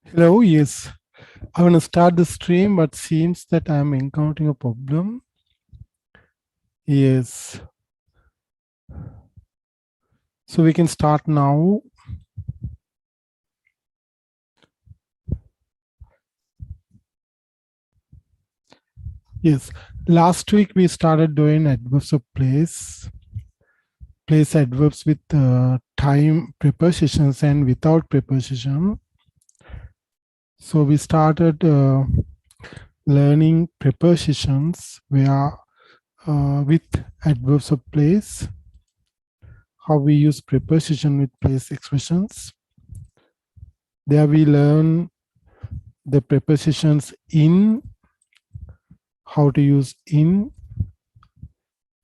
Hello, yes. I want to start the stream, but seems that I'm encountering a problem. Yes. So we can start now. Yes. Last week we started doing adverbs of place. Place adverbs with time prepositions and without preposition. So we started learning prepositions where with adverbs of place, how we use preposition with place expressions. There we learn the prepositions in, how to use in,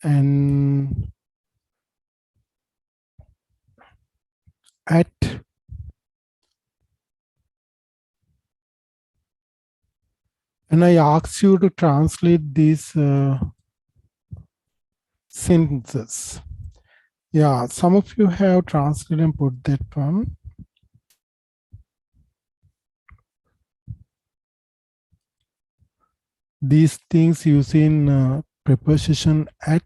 and at. And I asked you to translate these sentences. Yeah, some of you have translated and put that one. These things using preposition at.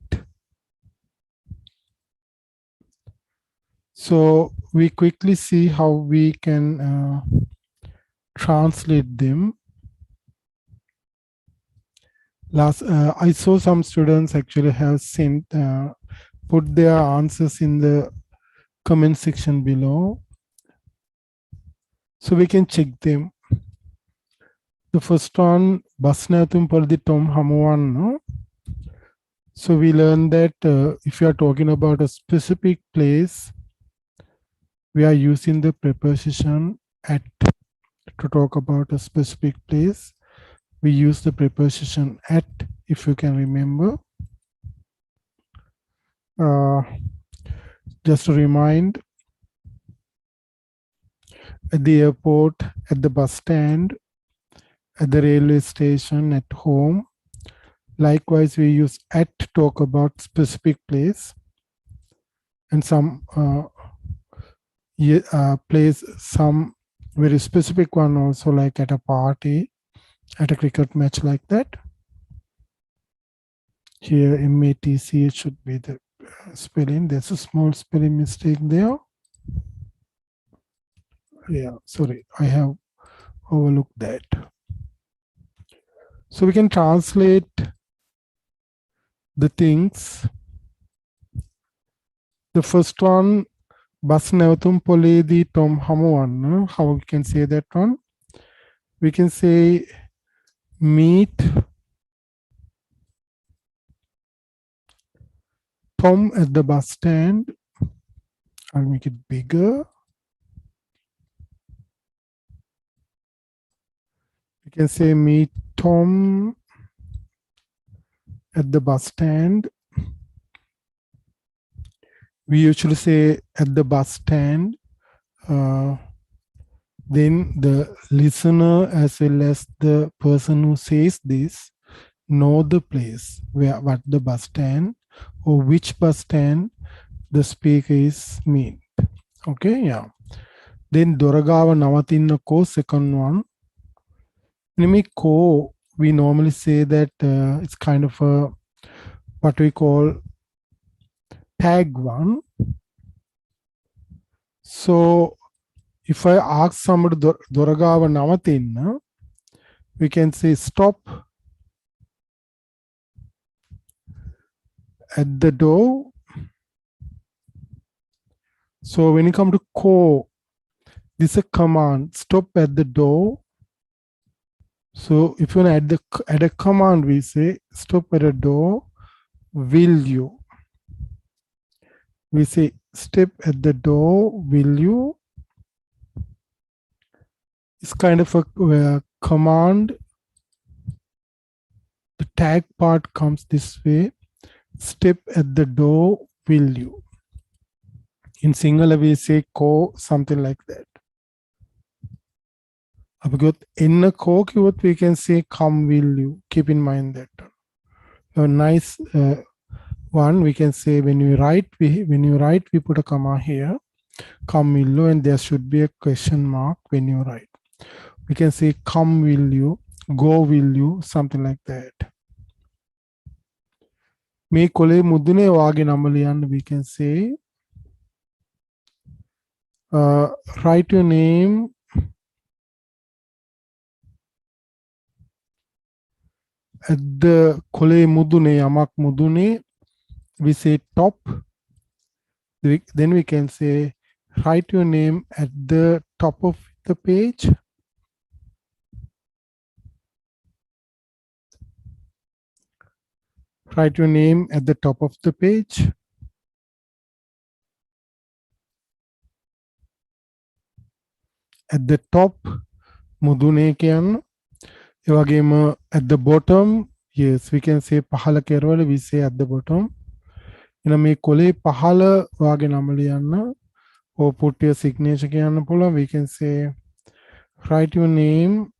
So we quickly see how we can translate them. I saw some students actually have sent put their answers in the comment section below, so we can check them. The first one, Basnatum Pardi Tom Hamuan. No? So we learned that if you are talking about a specific place, we are using the preposition at to talk about a specific place. We use the preposition at, if you can remember. Just to remind, at the airport, at the bus stand, at the railway station, at home. Likewise, we use at to talk about specific place, and some place, some very specific one also, like at a party, at a cricket match, like that. Here MATC, it should be the spelling. There's a small spelling mistake there. Yeah, sorry, I have overlooked that. So we can translate the things. The first one, Bas Navatum Poledi Tom Hamuan. How we can say that one? We can say meet Tom at the bus stand. I'll make it bigger. We can say meet Tom at the bus stand. We usually say at the bus stand. Then the listener as well as the person who says this know the place where what the bus stand or which bus stand the speaker is mean. Okay, yeah. Then Doragawa Navatinna ko, second one. Nimi ko, we normally say that it's kind of a what we call tag one. So if I ask somebody Doragawa Navatinna, we can say stop at the door. So when you come to ko, this is a command, stop at the door. So if you want to add a command, we say stop at a door, will you? We say step at the door, will you? It's kind of a command. The tag part comes this way. Step at the door, will you? In Sinhala we say ko, something like that. In a ko, we can say come, will you? Keep in mind that. A nice one, we can say when you write, we put a comma here, come, will you, and there should be a question mark when you write. We can say come will you, go will you, something like that. මේ කොලේ මුදුනේ වාගේ නම ලියන්න we can say write your name at the කොලේ මුදුනේ යමක් මුදුනේ we say top. Then we can say write your name at the top of the page. Write your name at the top of the page. At the top මුදුනේ කියන්න. ඒ වගේම at the bottom, yes, we can say පහළ කෙරවල we say at the bottom. එහෙනම් මේ කොලේ පහළ වාගේ නම ලියන්න. or put your signature කියන්න පුළුවන්. We can say write your name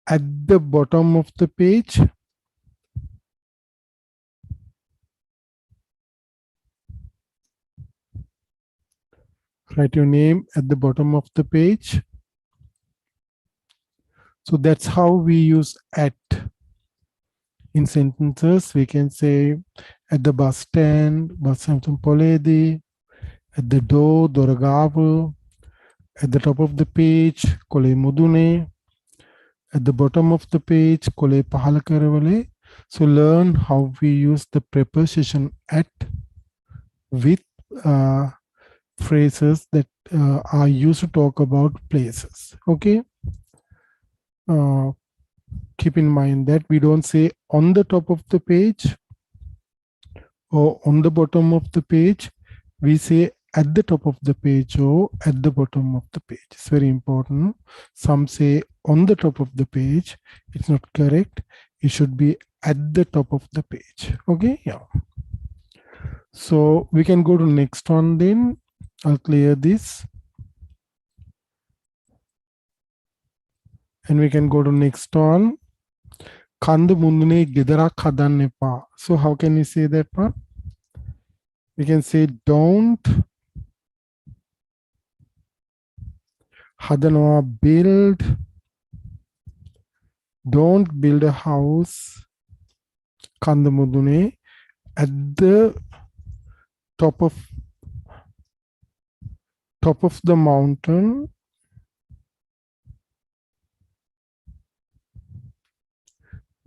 at the bottom of the page. Write your name at the bottom of the page. So that's how we use at in sentences. We can say at the bus stand, bus samtum poledi, at the door, doragavu, at the top of the page, kole mudune, at the bottom of the page, kole pahala karavale. So learn how we use the preposition at with phrases that are used to talk about places. Okay. Keep in mind that we don't say on the top of the page or on the bottom of the page. We say at the top of the page or at the bottom of the page. It's very important. Some say on the top of the page. It's not correct. It should be at the top of the page. Okay, yeah. So we can go to next one then. I'll clear this. And we can go to next one. කන්ද මුදුනේ ගෙදරක් හදන්න එපා. So how can we say that one? We can say don't හදනවා build. Don't build a house කන්ද මුදුනේ at the top of the mountain.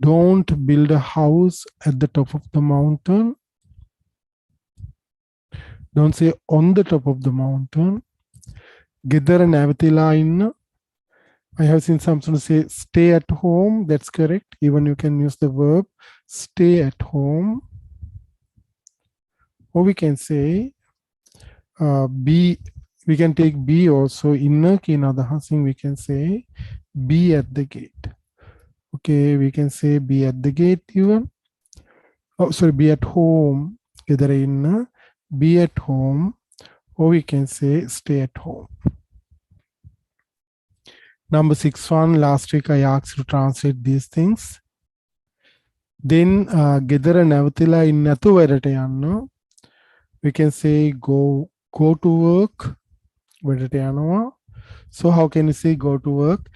Don't build a house at the top of the mountain. Don't say on the top of the mountain. ගෙදර නැවතිලා ඉන්න. I have seen some students say stay at home. That's correct. Even you can use the verb stay at home. Or we can say be. We can take be also. Inna කියන අදහසින් we can say be at the gate. Okay, we can say be at the gate even. Oh, sorry, be at home. ගෙදර ඉන්න. Be at home. Or we can say stay at home. Number 6 one, last week I asked you to translate these things. Then ගෙදර නැවතිලා ඉන්න නැතුව වැඩට යන්න. We can say go to work. වැඩට යනවා. So how can you say go to work?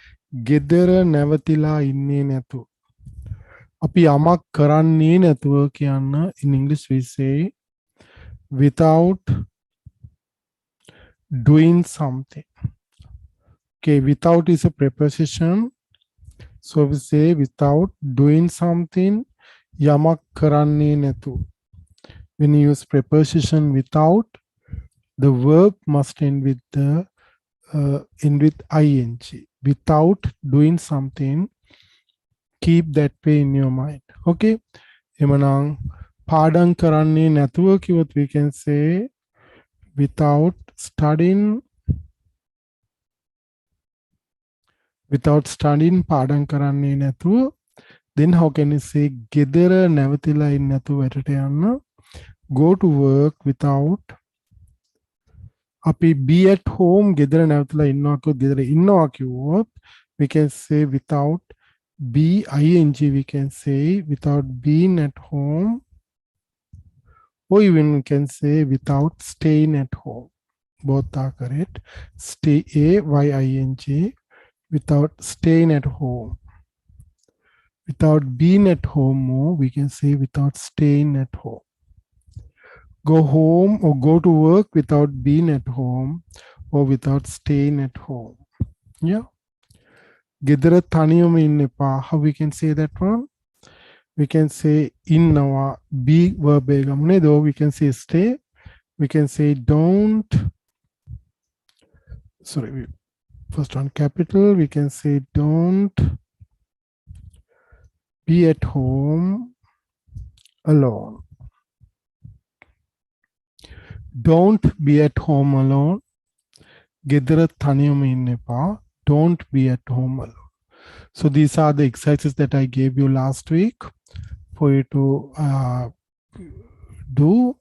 ගෙදර නැවතිලා ඉන්නේ නැතුව. අපි යමක් කරන්නේ නැතුව කියන්න. In English we say without doing something. Okay, without is a preposition. So we say without doing something. යමක් කරන්නේ නැතුව. When you use preposition without, the verb must end with ing. Without doing something, keep that way in your mind. Okay. එමනම් පාඩම් කරන්නේ නැතුව කිව්වොත් we can say without studying පාඩම් කරන්නේ නැතුව. Then how can you say ගෙදර නැවතිලා ඉන්න නැතුව වැඩට යන්න? Go to work without. අපි be at home ගෙදර නැවතිලා ඉන්නවා කිව්වොත් ගෙදර ඉන්නවා කිව්වොත් we can say without ing. We can say without being at home. Or even we can say without staying at home. both are correct. Stay, A-Y-I-N-G, without staying at home. Without being at home, we can say without staying at home. Go home or go to work without being at home or without staying at home. Yeah. Gedara thaniyama inne epa. How we can say that one? We can say innawa, be verb egamune, though we can say stay. We can say don't. Sorry, first one capital. We can say don't be at home alone. Don't be at home alone. Gedara thaniyama inne epa. Don't be at home alone. So these are the exercises that I gave you last week for you to do.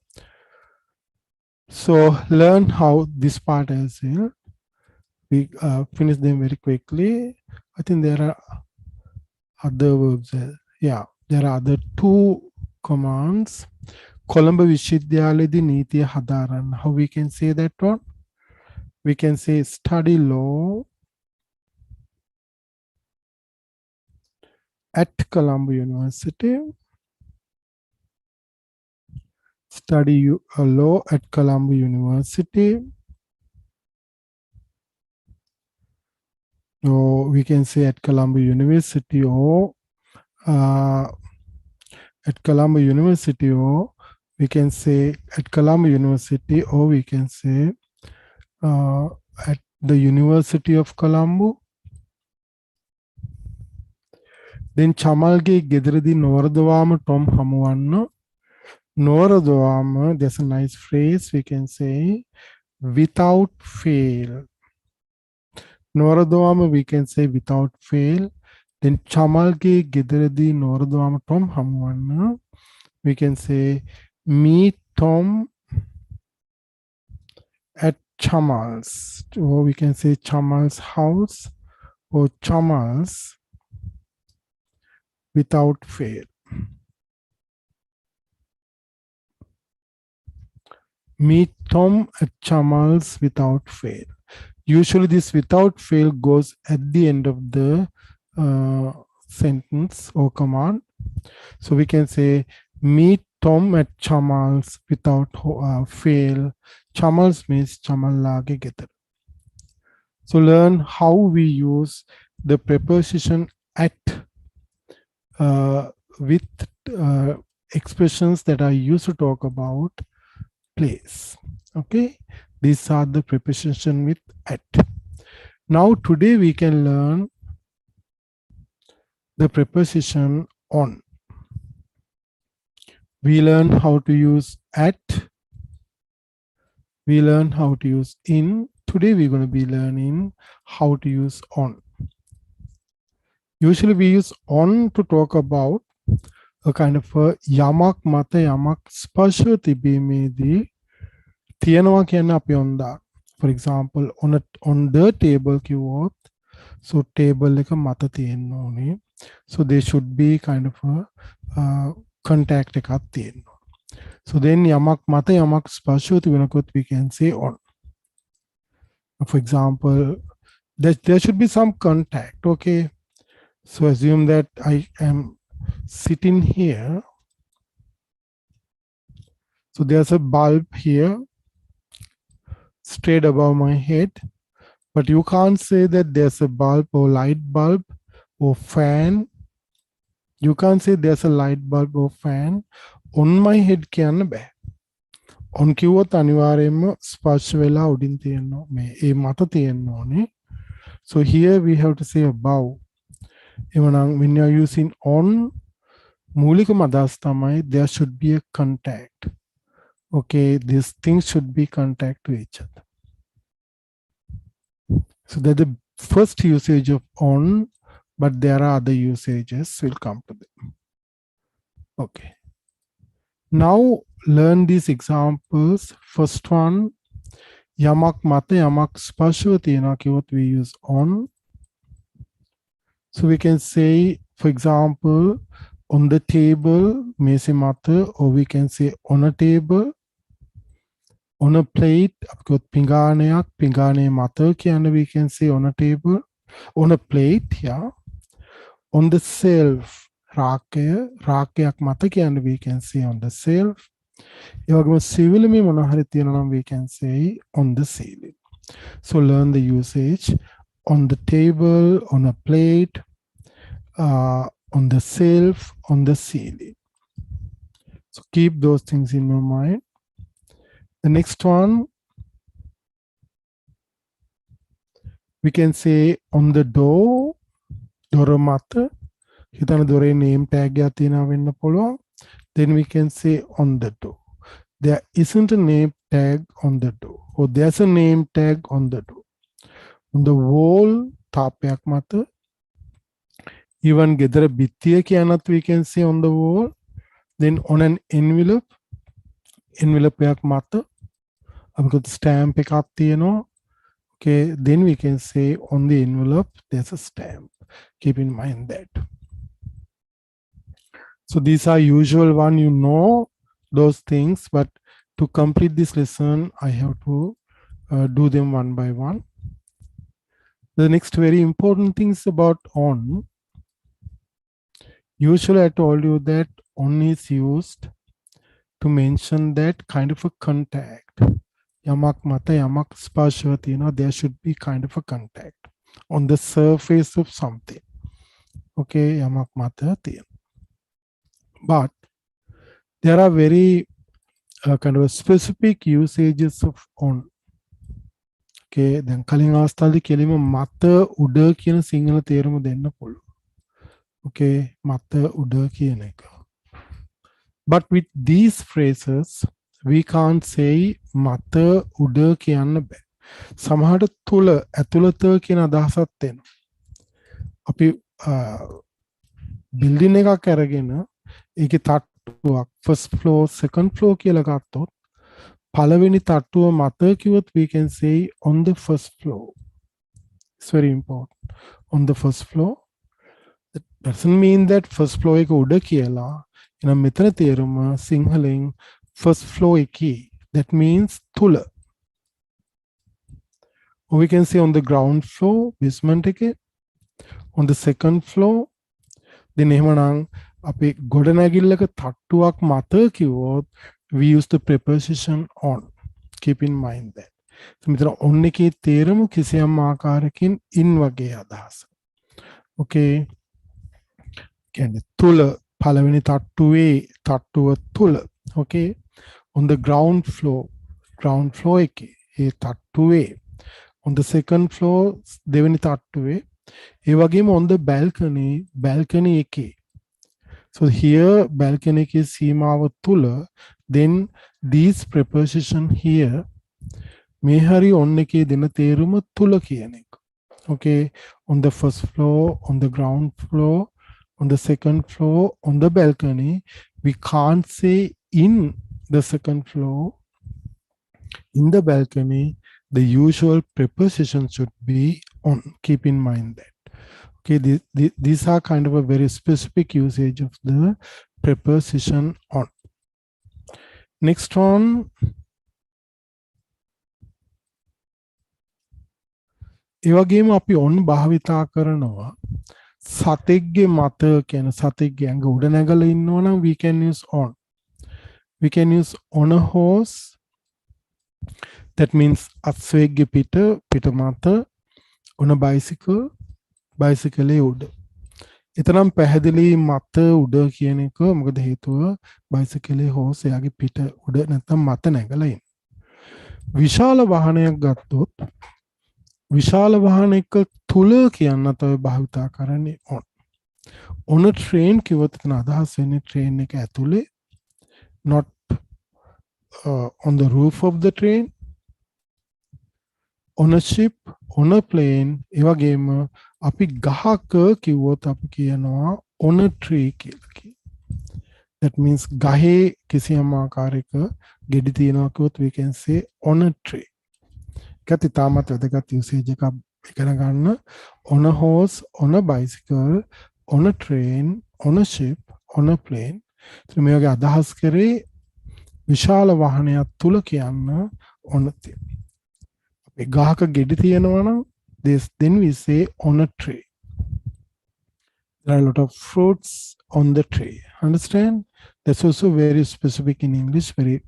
So learn how this part as well. We finish them very quickly. I think there are other verbs. Yeah, there are other two commands. Colombo Vishidyaledi Nitiya Hadaran. How we can say that one? We can say study law at Colombo University. Study law at Colombo University. Or we can say at Colombo University, or at Colombo University, or we can say at Colombo University, or we can say at the University of Colombo. Then Chamalge Gedradi Noradawama Tom Hamuanno. Noradawama, there's a nice phrase we can say without fail. Noradawama we can say without fail. Then Chamalge Gedradi Noradawama Tom Hamuanno. We can say meet Tom at Chamal's, or we can say Chamal's house or Chamal's without fail. Meet Tom at Chamal's without fail. Usually this without fail goes at the end of the sentence or command. So we can say meet Tom at Chamal's without fail. Chamal's means Chamallage Gedar. So learn how we use the preposition at with expressions that are used to talk about place. Okay, these are the preposition with at. Now today we can learn the preposition on. We learn how to use at. We learn how to use in. Today we're going to be learning how to use on. Usually we use on to talk about a kind of a yamak mata yamak spashwa tibemedi තියනවා කියන අපි on that. For example, on the table කිව්වොත්, so table එක මත තියෙන්න ඕනේ. So there should be kind of a contact එකක් තියෙන්න. So then යමක් මත යමක් ස්පර්ශව තිබෙනකොත් we can say on. For example, there should be some contact. Okay, so assume that I am sitting here. So there's a bulb here straight above my head, but you can't say that there's a bulb or light bulb or fan. You can't say there's a light bulb or fan on my head කියන්න බෑ. On කිව්වොත් අනිවාර්යයෙන්ම ස්පර්ශ වෙලා උඩින් තියෙනවා. මේ ඒ මත තියෙන්න ඕනේ. So here we have to say above. එවනම් when you are using on, මූලිකම අදහස් තමයි there should be a contact. Okay, these things should be contact to each other. So that's the first usage of on, but there are other usages. We'll come to them. Okay. Now learn these examples. First one, yamak mata yamak spashwa තියෙනවා කිව්වොත් we use on. So we can say, for example, on the table, මේසෙ මත, or we can say on a table. On a plate, අපි කිව්වොත් පිඟානයක්, පිඟානේ මත කියන්නේ we can say on a table. On a plate, yeah. On the shelf, රාක්කය, රාක්කයක් මත කියන්නේ we can say on the shelf. ඒ වගේම සිවිලමේ මොන හරි තියෙනවා නම් we can say on the ceiling. So learn the usage on the table, on a plate, on the shelf, on the ceiling. So keep those things in your mind. The next one, we can say on the door, දොර මත. හිතන දොරේ name tag එකක් තියෙනවා වෙන්න පුළුවන්. Then we can say on the door. There isn't a name tag on the door. Or there's a name tag on the door. On the wall, තාපයක් මත. Even ගෙදර බිත්තිය කියනත් we can say on the wall. Then on an envelope, envelope එකක් මත. අපිට stamp එකක් තියෙනවා. Okay, then we can say on the envelope there's a stamp. Keep in mind that. So these are usual one, you know those things, but to complete this lesson, I have to do them one by one. The next very important things about on. Usually I told you that on is used to mention that kind of a contact. Yamak mata yamak spashvati, there should be kind of a contact on the surface of something. Okay, yamak mata tiyan. But there are very kind of specific usages of on. Okay, then කලින් අවස්ථාවේදී කෙලිම මත උඩ කියන සිංහල තේරුම දෙන්න පුළුවන්. Okay, මත උඩ කියන එක. But with these phrases, we can't say මත උඩ කියන්න බෑ. සමහරට තුල ඇතුළත කියන අදහසක් එනවා. අපි බිල්ඩින් එකක් අරගෙන ඒකේ තට්ටුවක් first floor second floor කියලා ගත්තොත් පළවෙනි තට්ටුව මත කිව්වොත් we can say on the first floor. It's very important. On the first floor. That doesn't mean that first floor එක උඩ කියලා. එහෙනම් මෙතන තේරුම සිංහලෙන් first floor එකේ. That means තුල. Or we can say on the ground floor, basement එකේ. On the second floor. Then එහෙමනම් අපි ගොඩනැගිල්ලක තට්ටුවක් මත කිව්වොත් we use the preposition on. Keep in mind that. So මෙතන on එකේ තේරුම කිසියම් ආකාරයකින් in වගේ අදහස. Okay. කියන්නේ තුල පළවෙනි තට්ටුවේ තට්ටුව තුල. Okay. On the ground floor එකේ ඒ තට්ටුවේ. On the second floor දෙවෙනි තට්ටුවේ. ඒ වගේම on the balcony එකේ. So here balcony is සීමාව තුල. Then these preposition here මේ හරි on එකේ දෙන තේරුම තුල කියන එක. Okay, on the first floor, on the ground floor, on the second floor, on the balcony. We can't say in the second floor, in the balcony. The usual preposition should be on. Keep in mind that. Okay, these are kind of a very specific usage of the preposition on. Next one. ඒ වගේම අපි on භාවිතා කරනවා සතෙක්ගේ මත කියන සතෙක්ගේ ඇඟ උඩ නැගලා ඉන්නවා නම් we can use on. We can use on a horse. That means අස්වැද්ගේ පිට මත. On a bicycle උඩ. එතනම් පැහැදිලි මත උඩ කියන එක මොකද හේතුව බයිසිකලේ හෝස් එයාගේ පිට උඩ නැත්නම් මත නැගලා ඉන්න. විශාල වාහනයක් ගත්තොත් විශාල වාහනයක තුල කියන්න තමයි භාවිතා කරන්නේ on. On a train කිව්වොත් එතන අදහස් වෙන්නේ train එක ඇතුලේ, not on the roof of the train. On a ship, on a plane, ඒ වගේම අපි ගහක කිව්වොත් අපි කියනවා on a tree කියලා. That means ගහේ කිසියම් ආකාරයක ගෙඩි තියනවා කිව්වොත් we can say on a tree. ඒකත් ඉතාමත් වැදගත් usage එකක් ඉගෙන ගන්න. On a horse, on a bicycle, on a train, on a ship, on a plane. මේ වගේ අදහස් කරේ විශාල වාහනයක් තුල කියන්න on a thing. ගහක ගෙඩි තියෙනවා නම් then we say on a tree. There are a lot of fruits on the tree. Understand? That's also very specific in English, very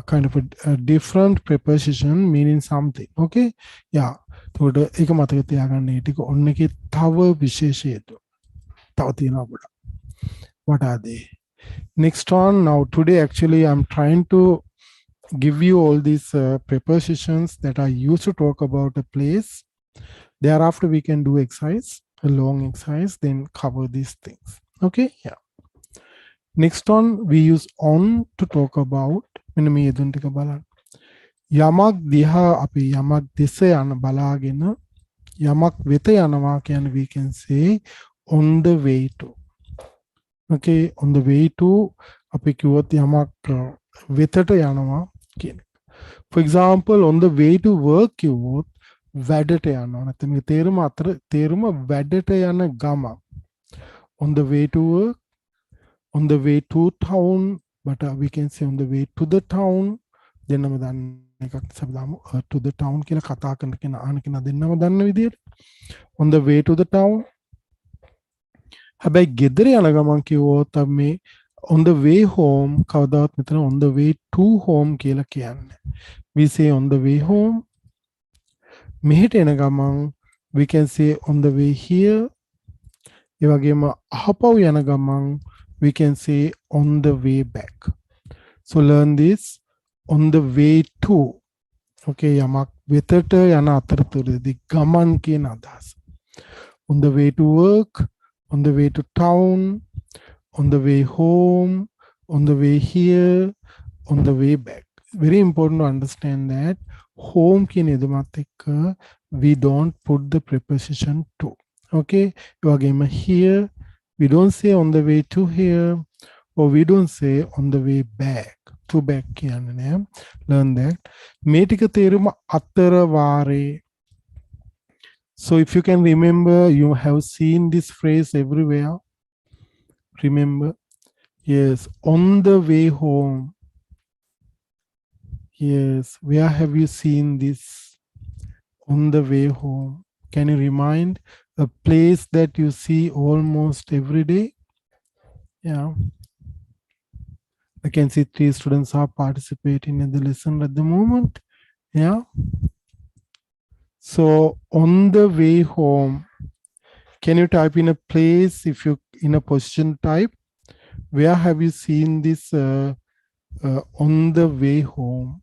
kind of a different preposition meaning something. Okay? Yeah. So ඒක මතක තියාගන්න ඒ ටික ඔන්න එකේ තව විශේෂ හේතු. තව තියෙනවා ගොඩක්. What are they? Next one. Now today actually I'm trying to give you all these prepositions that are used to talk about a place. Thereafter we can do exercise, a long exercise, then cover these things. Okay? Yeah. Next one, we use on to talk about මෙන්න මේ යෙදුම් ටික බලන්න. යමක් දිහා අපි යමක් දෙස යන බලාගෙන යමක් වෙත යනවා කියන්නේ we can say on the way to. Okay, on the way to අපි කිව්වොත් යමක් වෙතට යනවා කියන. For example, on the way to work කිව්වොත් වැඩට යනවා. නැත්නම් මේ තේරුම වැඩට යන ගම. On the way to work, on the way to town, but we can say on the way to the town. දෙන්නම දන්න එකක් සබදාමු to the town කියලා කතා කරන කෙනා අහන කෙනා දෙන්නම දන්න විදියට. On the way to the town. හැබැයි ගෙදර යන ගමන් කිව්වොත් අපි on the way home කවදාවත් මෙතන on the way to home කියලා කියන්නේ. We say on the way home. මෙහෙට එන ගමන් we can say on the way here. ඒ වගේම අහපව් යන ගමන් we can say on the way back. So learn this on the way to. Okay, යමක් වෙතට යන අතරතුරදී ගමන් කියන අදහස. On the way to work, on the way to town, on the way home, on the way here, on the way back. Very important to understand that home කියන යෙදුමත් එක්ක we don't put the preposition to. Okay, ඒ වගේම here we don't say on the way to here, or we don't say on the way back. To back කියන්නේ නෑ. Learn that. මේ ටික තේරුම අතර වාරේ. So if you can remember, you have seen this phrase everywhere. Remember? Yes, on the way home. Yes, where have you seen this? On the way home. Can you remind a place that you see almost every day? Yeah. I can see 3 students are participating in the lesson at the moment. Yeah. So on the way home, can you type in a place if you in a position type? Where have you seen this on the way home?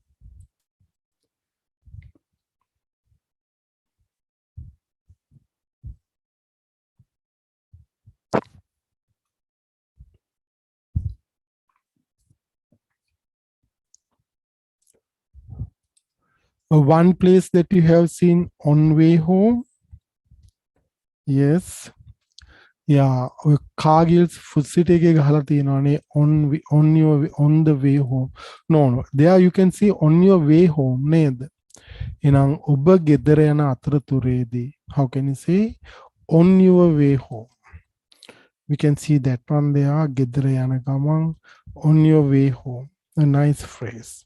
One place that you have seen on way home? Yes. Yeah, Cargill's foot city on the way home. No, there you can see on your way home. Ned. Inang Uba Gederana Atraturedi. How can you say on your way home? We can see that one there, Gederana Gamang, on your way home. A nice phrase.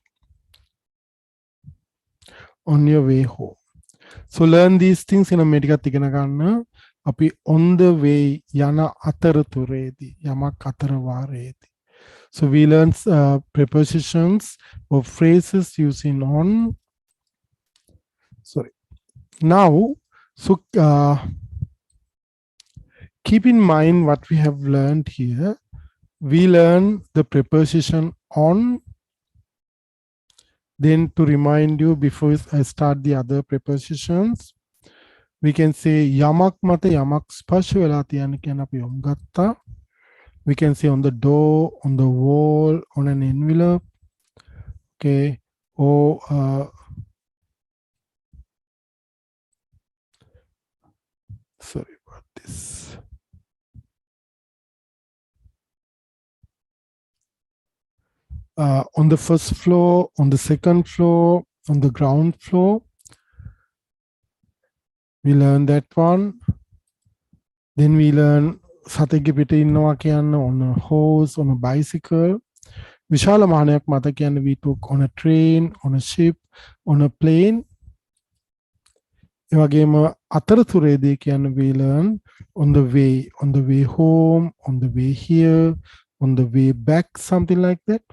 On your way home. So learn these things in a medical tiganagana. Api on the way yana ataraturedi, yamak ataravaredi. So we learn prepositions or phrases using on. Sorry. Now, so keep in mind what we have learned here. We learn the preposition on. Then to remind you before I start the other prepositions, we can say yamak mata yamak sparsha vela tiyana කියන අපි යොමු ගත්තා. We can say on the door, on the wall, on an envelope. Okay. Or sorry about this. On the first floor, on the second floor, on the ground floor. We learn that one. Then we learn සතෙක්ගේ පිට ඉන්නවා කියන්න on a horse, on a bicycle. විශාල මානයක් මත කියන්නේ we took on a train, on a ship, on a plane. ඒ වගේම අතරතුරේදී කියන්නේ we learn on the way home, on the way here, on the way back, something like that.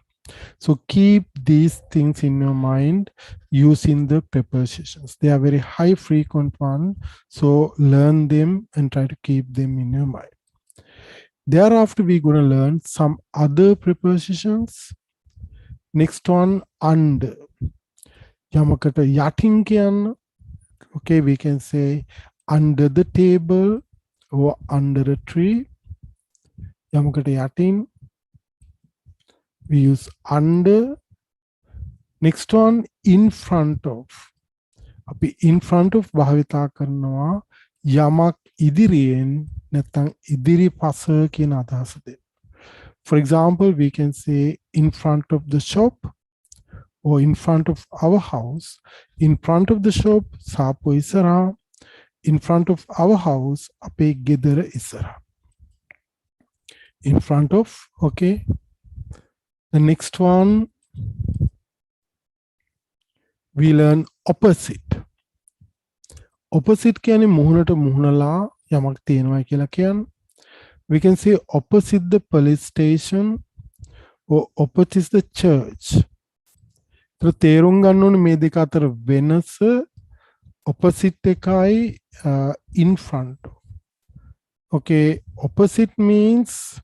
So keep these things in your mind using the prepositions. They are very high frequent one. So learn them and try to keep them in your mind. Thereafter, we're going to learn some other prepositions. Next one, under. යමකට යටින් කියන්න. Okay, we can say under the table or under a tree. යමකට යටින්. We use under. Next one, in front of. අපි in front of භාවිතා කරනවා යමක් ඉදිරියෙන් නැත්නම් ඉදිරි පස කියන අදහස දෙන්න. For example, we can say in front of the shop or in front of our house. In front of the shop, සාප්පුව ඉස්සරහා. In front of our house, අපේ ගෙදර ඉස්සරහා. In front of, okay. The next one, we learn opposite. Opposite කියන්නේ මුහුණට මුහුණලා යමක් තියෙනවා කියලා කියන්නේ. We can say opposite the police station or opposite the church. තේරුම් ගන්න ඕනේ මේ දෙක අතර වෙනස opposite එකයි in front of. Okay, opposite means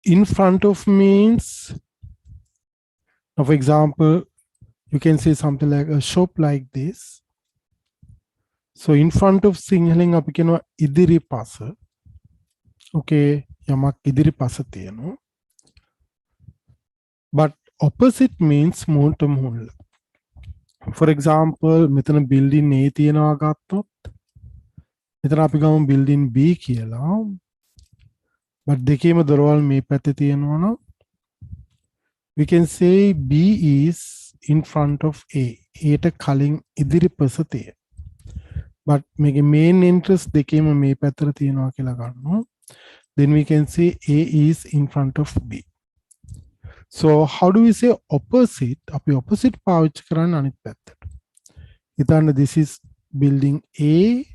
in front of means, for example, you can say something like a shop like this. So in front of Sinhalen අපි කියනවා ඉදිරි පස. Okay, යමක් ඉදිරි පස තියෙනවා. But opposite means මුහුණට මුහුණලා. For example, මෙතන building A තියෙනවා ගත්තොත් මෙතන අපි ගමු building B කියලා. But දෙකේම දොරවල් මේ පැත්තේ තියෙනවා නම් we can say B is in front of A. ඒට කලින් ඉදිරි පස තියෙනවා. But මේකේ main interest දෙකේම මේ පැත්තට තියෙනවා කියලා ගන්නවා. Then we can say A is in front of B. So how do we say opposite? අපි opposite පාවිච්චි කරන්නේ අනිත් පැත්තට. හිතන්න this is building A.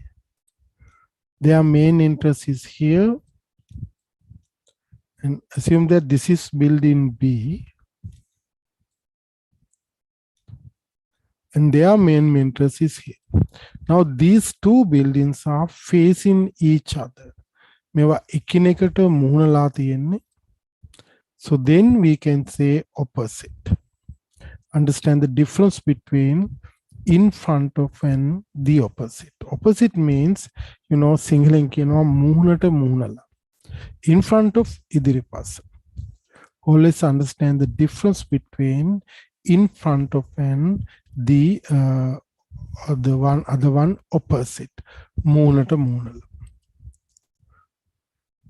Their main interest is here. And assume that this is building B. And their main interest is here. Now these two buildings are facing each other. මේවා එකිනෙකට මුහුණලා තියෙන්නේ. So then we can say opposite. Understand the difference between in front of and the opposite. Opposite means, Sinhalen කියනවා මුහුණට මුහුණලා. In front of ඉදිරි පස. Always understand the difference between in front of and the other one opposite. මුහුණට මුහුණලා.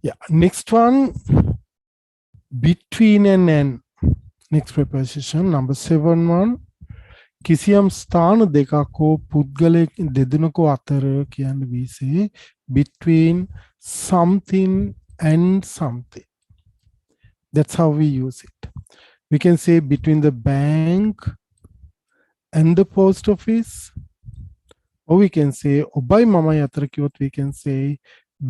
Yeah, next one, between and. Next preposition, number 7 one. කිසියම් ස්ථාන දෙකක් හෝ පුද්ගලයෙක් දෙදෙනෙකු අතර කියන්නේ we say between something and something. That's how we use it. We can say between the bank and the post office. Or we can say ඔබයි මමයි අතර කිව්වොත් we can say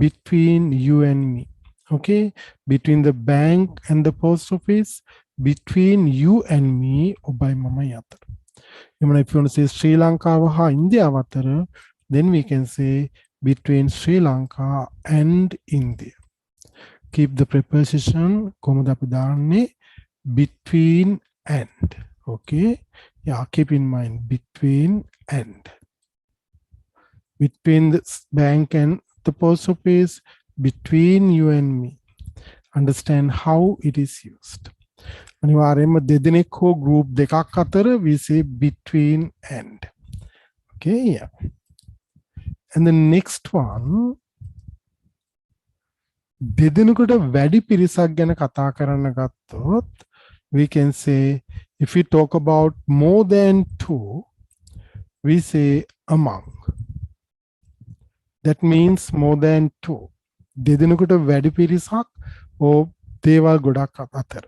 between you and me. Okay, between the bank and the post office, between you and me, ඔබයි මමයි අතර. Even if you want to say Sri Lanka හා ඉන්දියාව අතර, then we can say between Sri Lanka and India. Keep the preposition කොහොමද අපි දාන්නේ between and. Okay, yeah, keep in mind between and. Between the bank and the post office, between you and me. Understand how it is used. අනිවාර්යයෙන්ම දෙදෙනෙක් හෝ group දෙකක් අතර we say between and. Okay, yeah. And the next one, දෙදෙනෙකුට වැඩි පිරිසක් ගැන කතා කරන්න ගත්තොත් we can say if we talk about more than two we say among. That means more than two. දෙදෙනෙකුට වැඩි පිරිසක් or දේවල් ගොඩක් අතර.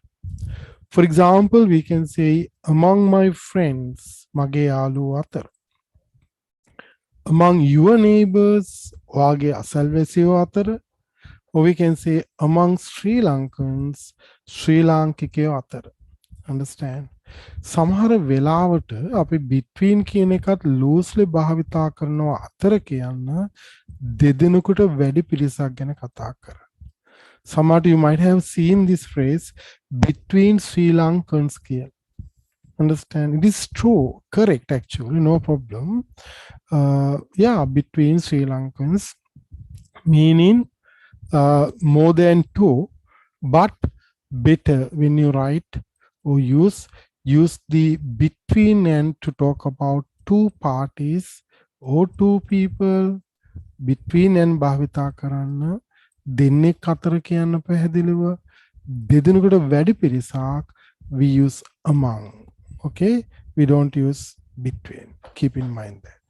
For example, we can say among my friends, මගේ යාළුවෝ අතර. Among your neighbors, ඔයාගේ අසල්වැසියෝ අතර. Or we can say among Sri Lankans, ශ්‍රී ලාංකිකයෝ අතර. Understand? සමහර වෙලාවට අපි between කියන එකත් loosely භාවිතා කරනවා අතර කියන්න දෙදෙනෙකුට වැඩි පිරිසක් ගැන කතා කරා. Somewhat you might have seen this phrase between Sri Lankans here. Understand? It is true, correct actually, no problem. Yeah, between Sri Lankans, meaning more than two, but better when you write or use the between and to talk about two parties or two people. Between and භාවිතා කරන්න දෙන්නෙක් අතර කියන්න පැහැදිලිව දෙදෙනෙකුට වැඩි පිරිසක් we use among. Okay, we don't use between. Keep in mind that.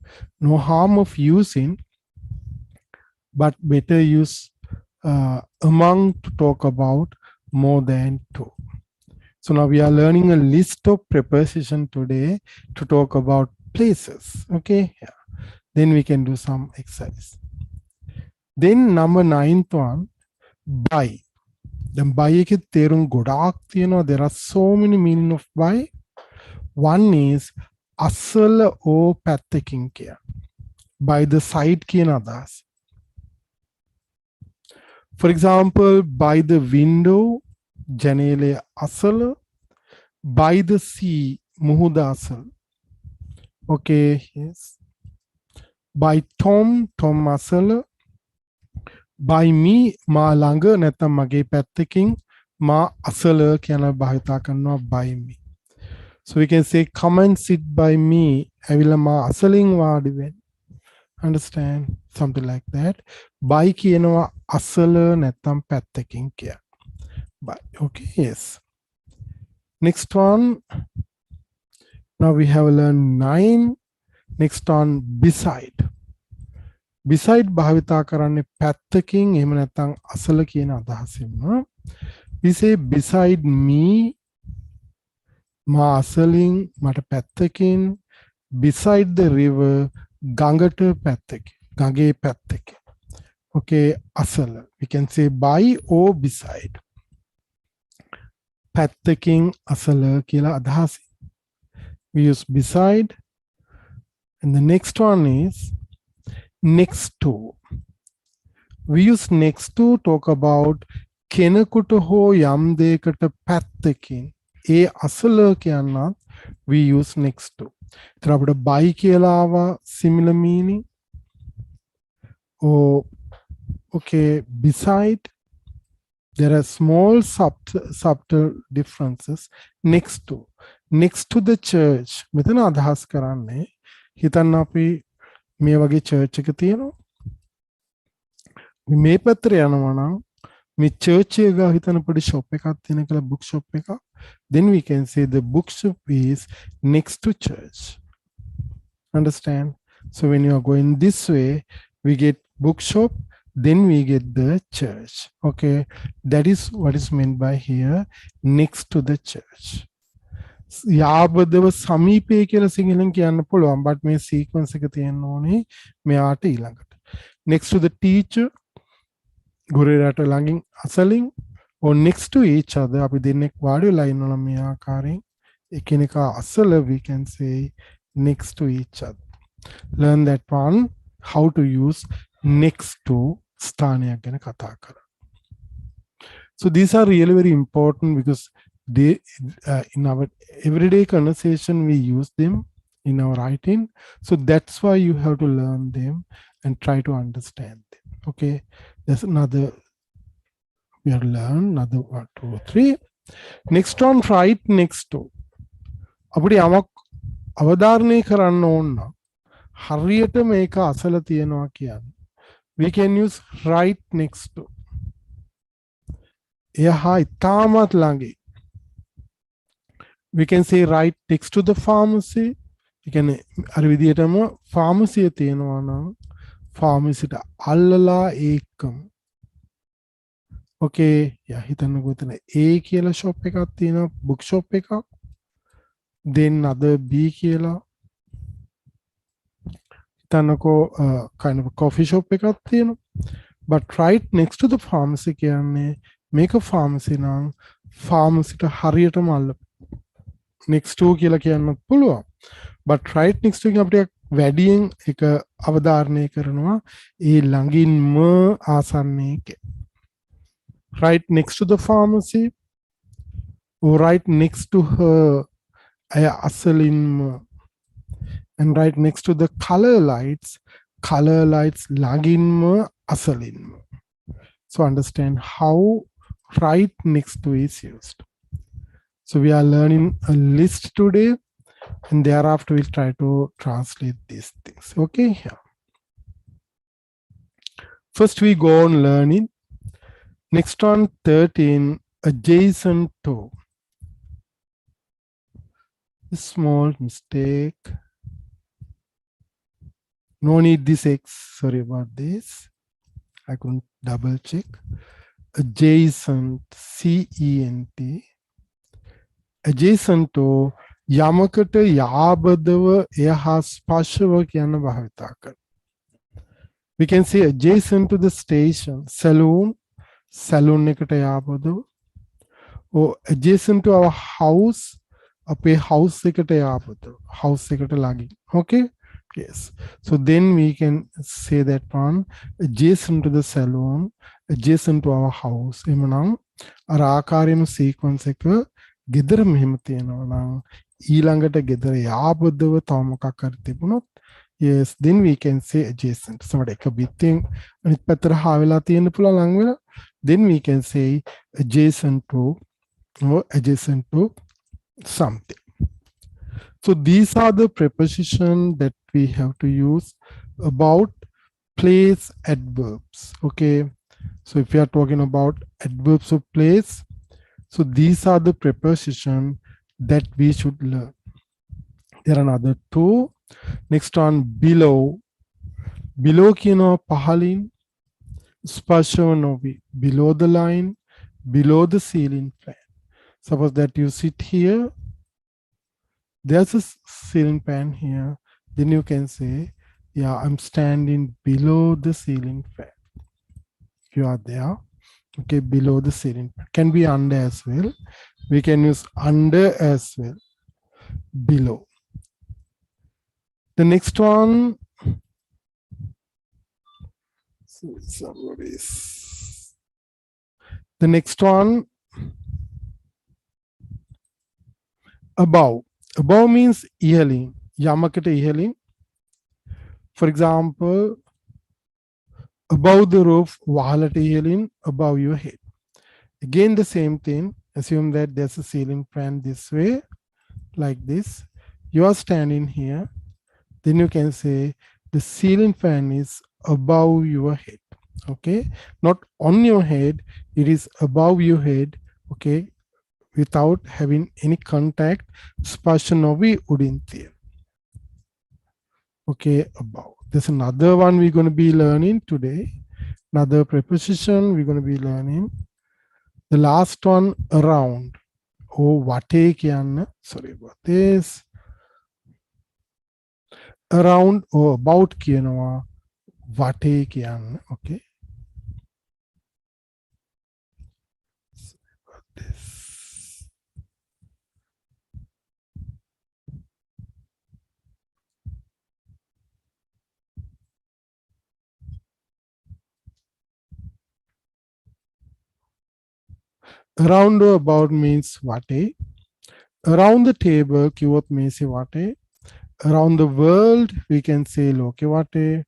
No harm of using, but better use among to talk about more than two. So now we are learning a list of prepositions today to talk about places. Okay, yeah. Then we can do some exercise. Then number 9th one, by. Then by එකේ තේරුම් ගොඩාක් තියෙනවා. There are so many meaning of by. One is අසල ඕ පැත්තකින් කිය. By the side කියන අදහස. For example, by the window, ජනේලය අසල. By the sea, මුහුද අසල. Okay, yes. By Tom, Tom අසල. By me, මා ළඟ නැත්නම් මගේ පැත්තකින් මා අසල කියන භාවිතා කරනවා by me. So we can say come and sit by me. ඇවිල්ලා මා අසලින් වාඩි වෙන්න. Understand? Something like that. By කියනවා අසල නැත්නම් පැත්තකින් කිය. By. Okay, yes. Next one. Now we have learned 9. Next one, beside. Beside භාවිතා කරන්නේ පැත්තකින් එහෙම නැත්නම් අසල කියන අදහසින්ම. We say beside me, මා අසලින් මට පැත්තකින්. Beside the river, ගඟට පැත්තකින්. ගඟේ පැත්තකින්. Okay, අසල. We can say by or beside. පැත්තකින් අසල කියලා අදහසින්. We use beside. And the next one is next to. We use next to talk about කෙනෙකුට හෝ යම් දෙයකට පැත්තකින්. ඒ අසල කියනත් we use next to. එතන අපිට by කියලා ආවා similar meaning. Or okay, beside. There are small subtle differences. Next to. Next to the church. මෙතන අදහස් කරන්නේ හිතන්න අපි මේ වගේ church එක තියෙනවා. මේ පැත්තට යනවා නම් මේ church එක ගාව හිතන පොඩි shop එකක් තියෙන කියලා book shop එකක්. Then we can say the book shop is next to church. Understand? So when you are going this way, we get book shop, then we get the church. Okay, that is what is meant by here, next to the church. යාබදව සමීපය කියලා සිංහලෙන් කියන්න පුළුවන්, but මේ sequence එක තියෙන්න ඕනේ මෙයාට ඊළඟට. Next to the teacher, ගුරුවරයාට ළඟින් අසලින්, or next to each other, අපි දෙන්නෙක් වාඩි වෙලා ඉන්නවා මේ ආකාරයෙන් එකිනෙකා අසල, we can say next to each other. Learn that one, how to use next to ස්ථානයක් ගැන කතා කරා. So these are really very important because they in our everyday conversation we use them in our writing. So that's why you have to learn them and try to understand them. Okay, there's another we have learned another 1 2 3. Next one, right next to. අපිට යමක් අවධාරණය කරන්න ඕන නම් හරියට මේක අසල තියෙනවා කියන්නේ we can use right next to. එයා ඉතාමත් ළඟයි. We can say right next to the pharmacy. ඒ කියන්නේ අර විදිහටම ෆාමසිය තියෙනවා නම් ෆාමසියට අල්ලලා ඒකම. ඕකේ යා හිතන්නකෝ එතන A කියලා ෂොප් එකක් තියෙනවා බුක් ෂොප් එකක්. then other B කියලා හිතන්නකෝ kind of a coffee shop එකක් තියෙනවා. but right next to the pharmacy කියන්නේ මේක pharmacy නම් pharmacyට හරියටම අල්ලපු. next to කියලා කියන්නත් පුළුවන්. but right next to එක අපිට වැඩියෙන් එක අවධාරණය කරනවා ඒ ළඟින්ම ආසන්නයේ. right next to the pharmacy or right next to her අය අසලින්ම. and right next to the color lights ළඟින්ම අසලින්ම. so understand how right next to is used. So we are learning a list today, and thereafter we'll try to translate these things. Okay, here. First we go on learning. Next one, 13, adjacent to. A small mistake. No need this X, sorry about this. I couldn't double check. Adjacent, C-E-N-T. adjacent to යමකට යාබදව එය හා ස්පර්ශව කියන භාවිතා කරනවා. We can say adjacent to the station, saloon එකට යාබදව. or adjacent to our house, අපේ house එකට යාබදව, house එකට ළඟින්. Okay, yes. So then we can say that one adjacent to the saloon, adjacent to our house. එමනම් අර ආකාරයෙන්ම sequence එක ගෙදර මෙහෙම තියෙනවා නම් ඊළඟට ගෙදර යාබදව තව මොකක් හරි තිබුණොත් yes then we can say adjacent. සමහර එක බිත්තියෙන් අනිත් පැත්තට හා වෙලා තියෙන්න පුළුවන් ලඟ වෙලා then we can say adjacent to or adjacent to something. So these are the prepositions that we have to use about place adverbs. Okay, so if we are talking about adverbs of place, so these are the prepositions that we should learn. There are another two. Next one, below. Below kino pahalin, spashanovi. Below the line, below the ceiling fan. Suppose that you sit here. There's a ceiling fan here. Then you can say, yeah, I'm standing below the ceiling fan. You are there. Okay, below the ceiling fan. Can be under as well. We can use under as well. Below. The next one. The next one. Above. Above means ඉහළින්. යමකට ඉහළින්. For example, above the roof, වහලට ඉහළින්, above your head. Again the same thing. Assume that there's a ceiling fan this way, like this. You are standing here. Then you can say the ceiling fan is above your head. Okay, not on your head, it is above your head. Okay, without having any contact. Spashanovi udinti. Okay, above. There's another one we're going to be learning today. Another preposition we're going to be learning. The last one, around. Oh, vate kiyanna. Sorry about this. Around or about කියනවා වටේ කියන්න. Okay. Around or about means වටේ. Around the table කිව්වොත් මේසෙ වටේ. Around the world, we can say loke vate.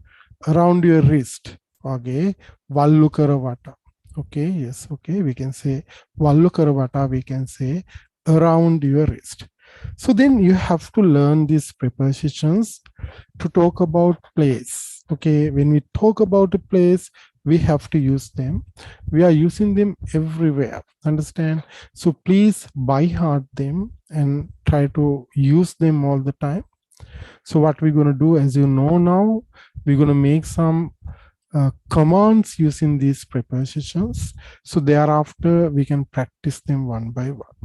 Around your wrist, okay, vallu karavata. Okay, yes, okay, we can say vallu karavata, we can say around your wrist. So then you have to learn these prepositions to talk about place. Okay, when we talk about a place, we have to use them. We are using them everywhere. Understand? So please by heart them and try to use them all the time. So what we're going to do, as you know now, we're going to make some commands using these prepositions. So thereafter, we can practice them one by one.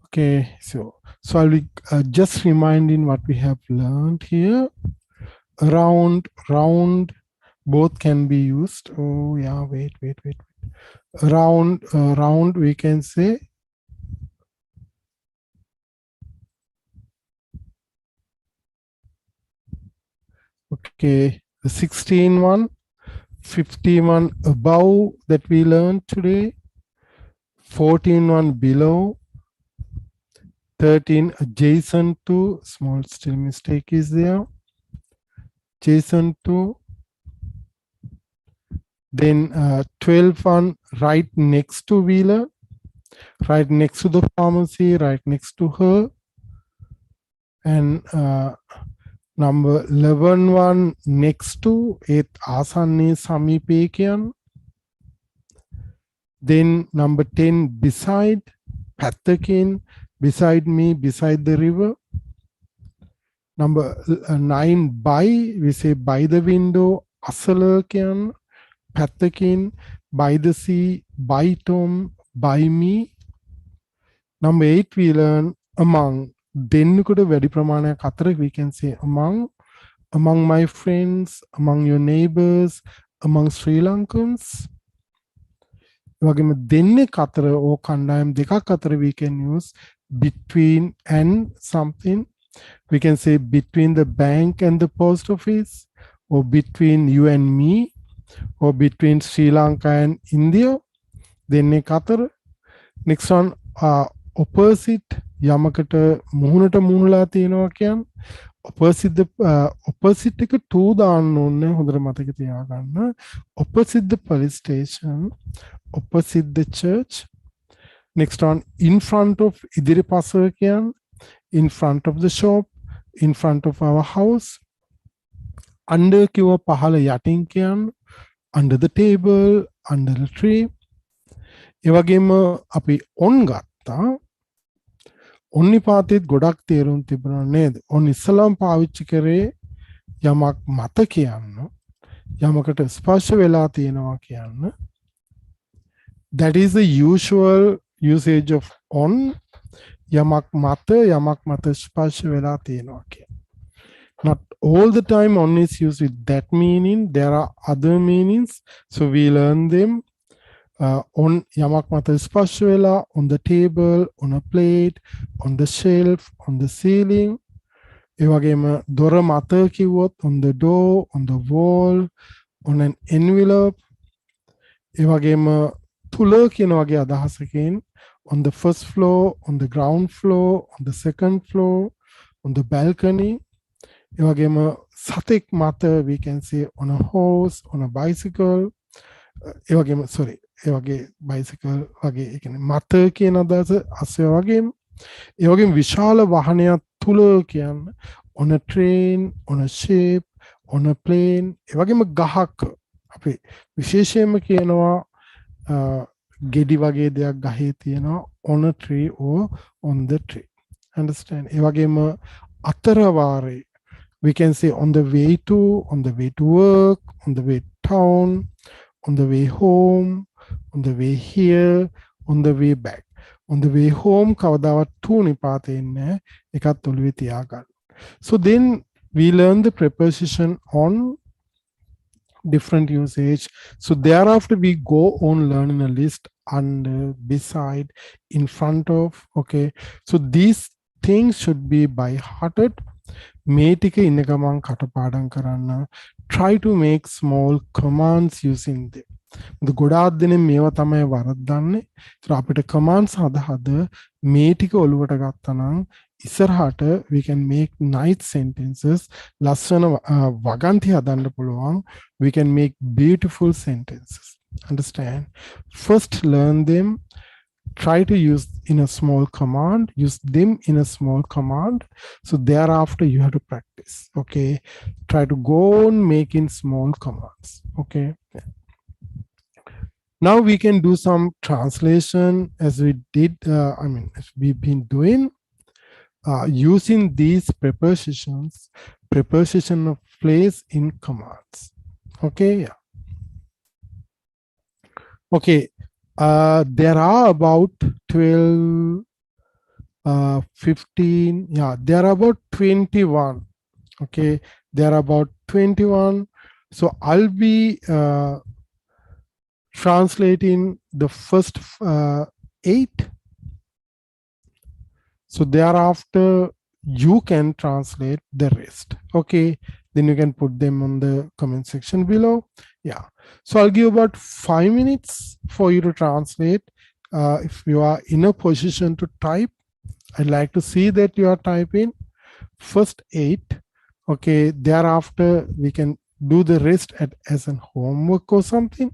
Okay, so I'll be just reminding what we have learned here. Around, round, both can be used. Oh yeah, wait. Around, round, we can say. Okay, the 16 one, 51 above that we learned today, 14 one below, 13 adjacent to, small still mistake is there, adjacent to, then 12 one right next to Wheeler, right next to the pharmacy, right next to her, and number 11 one next to it ආසන්නයේ සමීපයේ කියන්න. Then number 10 beside, පැත්තකින්, beside me, beside the river. Number 9 by, we say by the window, අසල කියන්න, පැත්තකින්, by the sea, by Tom, by me. Number 8 we learn among. දෙන්නෙකුට වැඩි ප්‍රමාණයක් අතර we can say among my friends, among your neighbors, among Sri Lankans. වගේම දෙන්නෙක් අතර ඕ කණ්ඩායම් දෙකක් අතර we can use between and something. We can say between the bank and the post office, or between you and me, or between Sri Lanka and India. දෙන්නෙක් අතර. Next one, opposite, යමකට මුහුණට මුහුණලා තියෙනවා කියන්නේ opposite එක 2 දාන්න ඕනේ හොඳට මතක තියාගන්න. Opposite the police station, opposite the church. Next one, in front of, ඉදිරිපස කියන්නේ in front of the shop, in front of our house. Under කිව්ව පහළ යටින් කියන්නේ under the table, under the tree. ඒ වගේම අපි on ගත්තා. on නිපාතෙත් ගොඩක් තේරුම් තිබුණා නේද? on ඉස්සලම් පාවිච්චි කරේ යමක් මත කියන්න, යමකට ස්පර්ශ වෙලා තියෙනවා කියන්න. That is the usual usage of on. යමක් මත ස්පර්ශ වෙලා තියෙනවා කියන්න. Not all the time on is used with that meaning. There are other meanings. So we learn them. On යමක් මත ස්පර්ශ වෙලා, on the table, on a plate, on the shelf, on the ceiling. ඒ වගේම දොර මත කිව්වොත් on the door, on the wall, on an envelope. ඒ වගේම තුල කියන වගේ අදහසකින් on the first floor, on the ground floor, on the second floor, on the balcony. ඒ වගේම සතෙක් මත we can say on a horse, on a bicycle. ඒ වගේම sorry, ඒ වගේ bicycle වගේ ඒ කියන්නේ මත කියන අදහස අස්වැ වගේම. ඒ වගේම විශාල වාහනයක් තුල කියන්නේ on a train, on a ship, on a plane. ඒ වගේම ගහක් අපි විශේෂයෙන්ම කියනවා ගෙඩි වගේ දෙයක් ගහේ තියෙනවා on a tree or on the tree. Understand? ඒ වගේම අතර වාරේ we can say on the way to work, on the way town, on the way home, on the way here, on the way back. On the way home කවදාවත් to නිපාතේ ඉන්නේ එකත් ඔළුවේ තියාගන්න. So then we learn the preposition on, different usage. So thereafter we go on learning a list under, beside, in front of. Okay, so these things should be by hearted. මේ ටික ඉන්න ගමන් කටපාඩම් කරන්න. Try to make small commands using them. ගොඩාක් දෙනෙක් මේවා තමයි වරද්දන්නේ. ඒතර අපිට commands හද මේ ටික ඔලුවට ගත්තා නම් ඉස්සරහට we can make nice sentences. ලස්සන වගන්ති හදන්න පුළුවන්. We can make beautiful sentences. Understand? First learn them. try to use in a small command, use them in a small command. So thereafter you have to practice. Okay, try to go on making small commands. Okay, now we can do some translation as we did, as we've been doing, using these prepositions, preposition of place in commands. Okay, yeah. Okay, there are about 12, 15, yeah, there are about 21. Okay, there are about 21. So I'll be translating the first 8. So thereafter, you can translate the rest. Okay, then you can put them on the comment section below. Yeah. So I'll give about 5 minutes for you to translate. If you are in a position to type, I'd like to see that you are typing first 8. Okay. Thereafter, we can do the rest as an homework or something.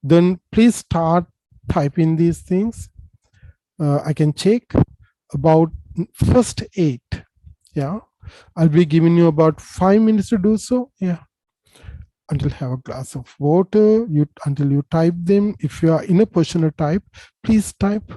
Then please start typing these things. I can check about first 8. Yeah, I'll be giving you about 5 minutes to do so. Yeah, until have a glass of water, you until you type them. If you are in a position to type, please type.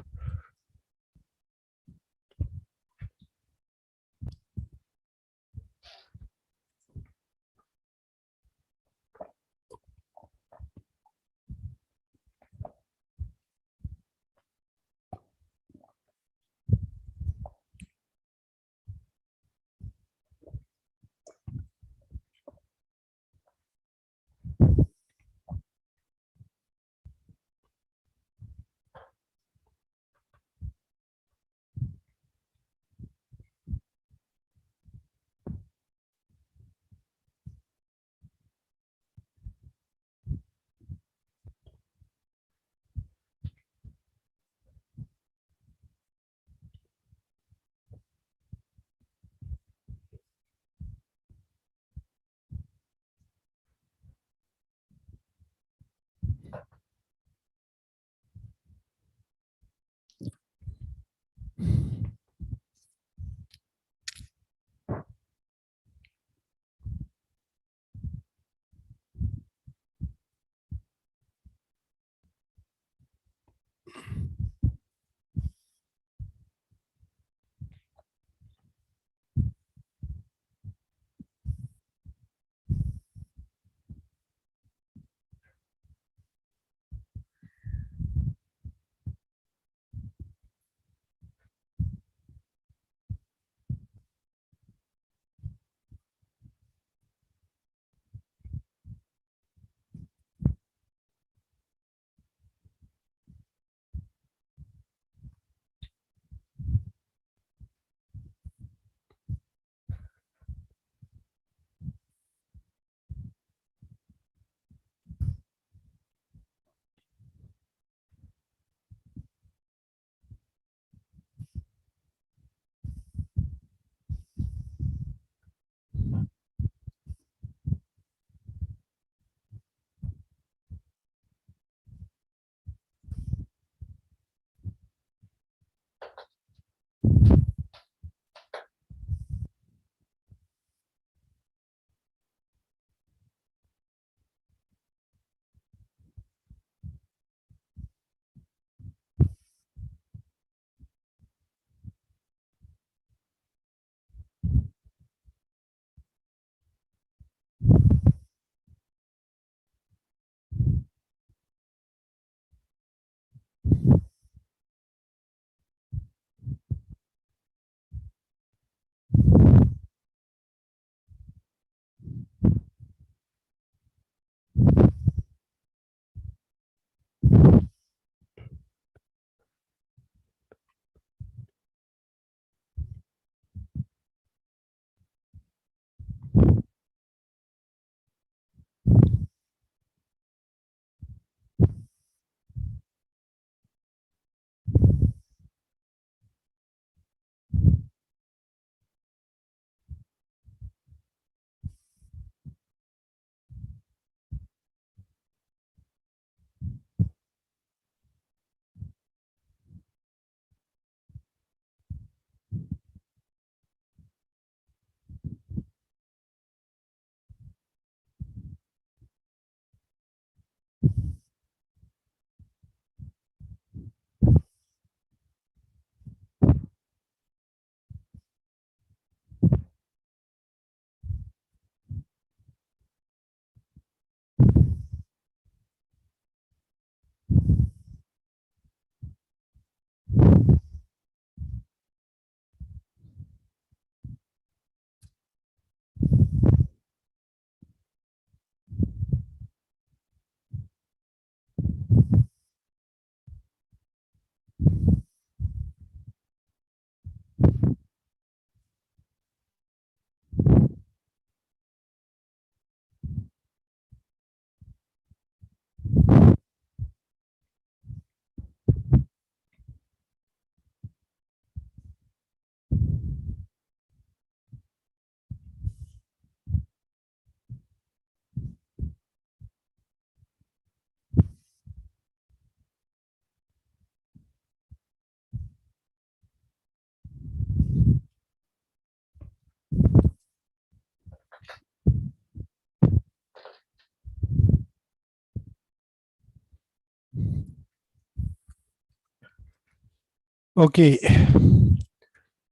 Okay.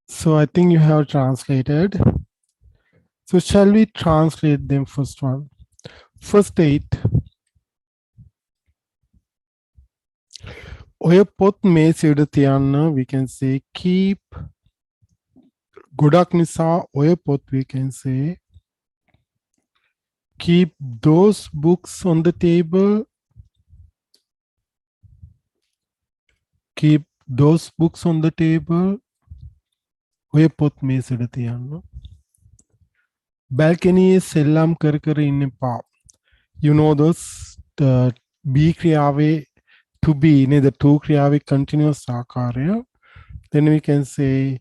So I think you have translated. So shall we translate them first one? First 8. ඔය පොත් මේසෙට තියන්න, we can say keep. ගොඩක් නිසා ඔය පොත්, we can say keep those books on the table. Keep those books on the table. ඔය පොත් මේසෙට තියන්න. balcony සෙල්ලම් කර කර ඉන්න එපා. You know those be ක්‍රියාවේ to be නේද? to ක්‍රියාවේ continuous ආකාරය. Then we can say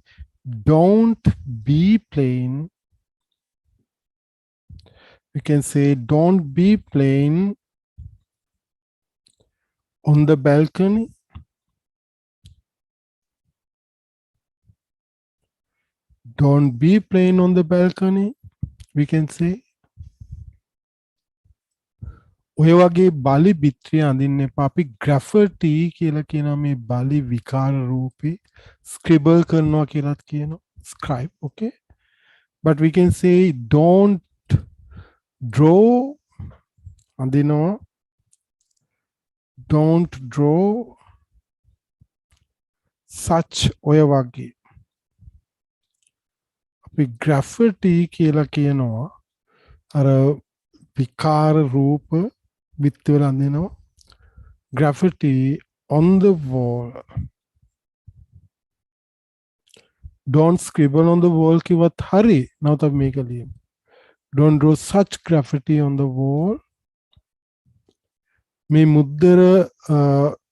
don't be playing. We can say don't be playing on the balcony. Don't be playing on the balcony. We can say ඔය වගේ බලි බිත්‍රි අඳින්න එපා. අපි graffiti කියලා කියනවා මේ බලි විකාර රූපේ. scribble කරනවා කියලාත් කියනවා. scribe, okay? But we can say don't draw අඳිනවා. Don't draw such ඔය වගේ. අපි graffiti කියලා කියනවා අර විකාර රූප බිත්තිවල අඳිනවා. graffiti on the wall. Don't scribble on the wall කිව්වත් හරි. නැවත මේක ලියමු. Don't draw such graffiti on the wall. මේ මුද්දර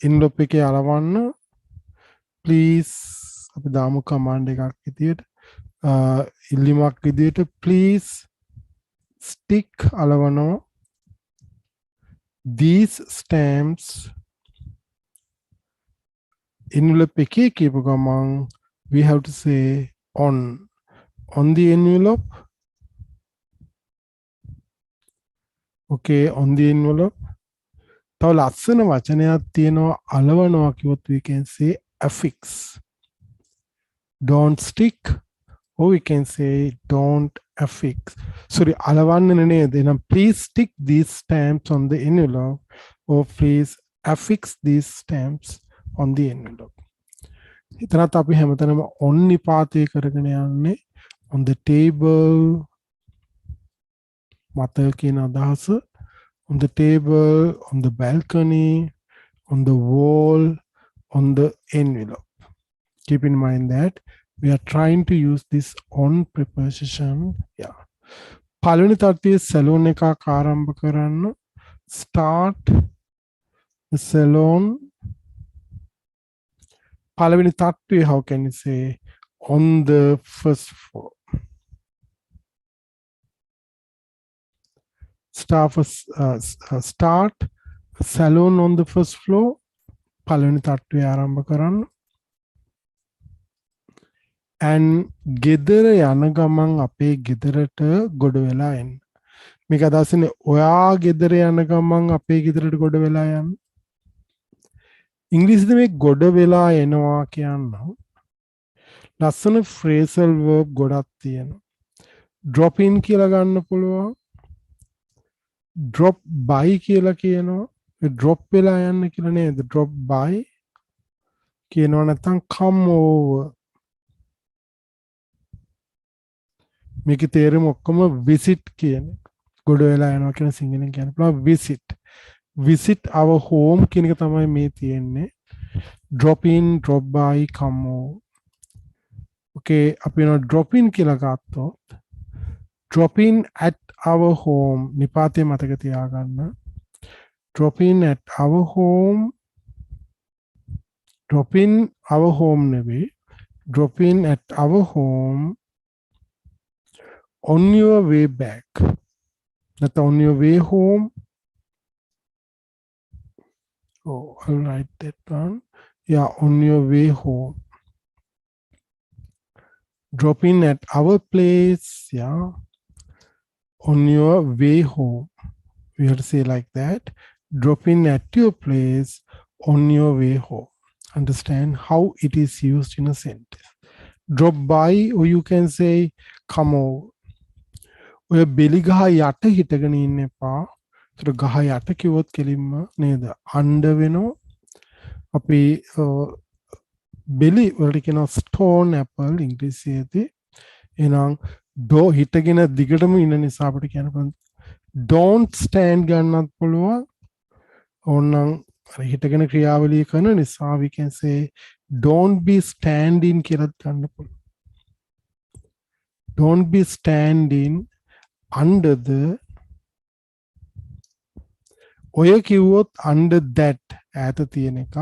envelope එකේ අලවන්න. Please අපි දාමු command එකක් විදියට. ඉල්ලීමක් විදියට please stick අලවනවා. These stamps envelope එකේ කියපු ගමන් we have to say on the envelope. Okay, on the envelope. තව ලස්සන වචනයක් තියෙනවා අලවනවා කිව්වොත් we can say affix. Don't stick, or we can say don't affix. Sorry, අලවන්න නේද? එහෙනම් please stick these stamps on the envelope, or please affix these stamps on the envelope. එතනත් අපි හැමතැනම on නිපාතය කරගෙන යන්නේ on the table. මතක කියන අදහස. On the table, on the balcony, on the wall, on the envelope. Keep in mind that we are trying to use this on preposition. Yeah. පළවෙනි තත්ත්වයේ salon එකක් ආරම්භ කරන්න. Start the salon. පළවෙනි තත්ත්වයේ, how can you say, on the first floor. Start salon on the first floor. පළවෙනි තත්ත්වය ආරම්භ කරන්න. and ගෙදර යන ගමන් අපේ ගෙදරට ගොඩ වෙලා එන්න. මේක අදහසනේ ඔයා ගෙදර යන ගමන් අපේ ගෙදරට ගොඩ වෙලා යන්න. ඉංග්‍රීසියෙන් මේ ගොඩ වෙලා එනවා කියනවා. ලස්සන phrasal verb ගොඩක් තියෙනවා. drop in කියලා ගන්න පුළුවන්. drop by කියලා කියනවා. drop වෙලා යන්න කියලා නේද? drop by කියනවා නැත්නම් come over. මේකේ තේරුම ඔක්කොම visit කියන එක. ගොඩ වෙලා යනවා කියන සිංහලෙන් කියන්න පුළුවන් visit. Visit our home කියන එක තමයි මේ තියෙන්නේ. drop in, drop by, come over. Okay, අපි යනවා drop in කියලා ගත්තොත් drop in at our home නිපාතේ මතක තියාගන්න. drop in at our home. drop in our home නෙවෙයි. drop in at our home on your way back. Not on your way home. Oh, I'll write that down. Yeah, on your way home. Drop in at our place. Yeah, on your way home. We have to say like that. Drop in at your place on your way home. understand how it is used in a sentence. Drop by, or you can say come over. ඔය බෙලි ගහ යට හිටගෙන ඉන්න එපා. ඒතර ගහ යට කිව්වොත් කෙලින්ම නේද? අණ්ඩ වෙනවා. අපි බෙලි වලට කියනවා stone apple ඉංග්‍රීසියේදී. එහෙනම් දෝ හිටගෙන දිගටම ඉන්න නිසා අපිට කියන්න පුළුවන් don't stand ගන්නත් පුළුවන්. ඕනනම් හිටගෙන ක්‍රියාවලිය කරන නිසා we can say don't be standing කියලා ගන්න පුළුවන්. Don't be standing under the ඔය කිව්වොත් under that ඈත තියෙන එකක්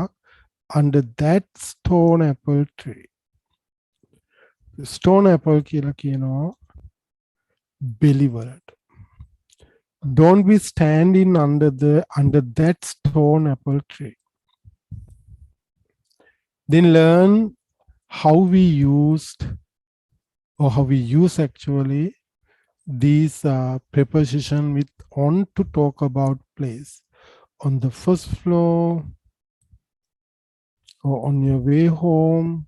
under that stone apple tree. Stone apple කියලා කියනවා බෙලි වලට. Don't be standing under that stone apple tree. Then learn how we used or how we use actually these preposition with on to talk about place. On the first floor, or on your way home.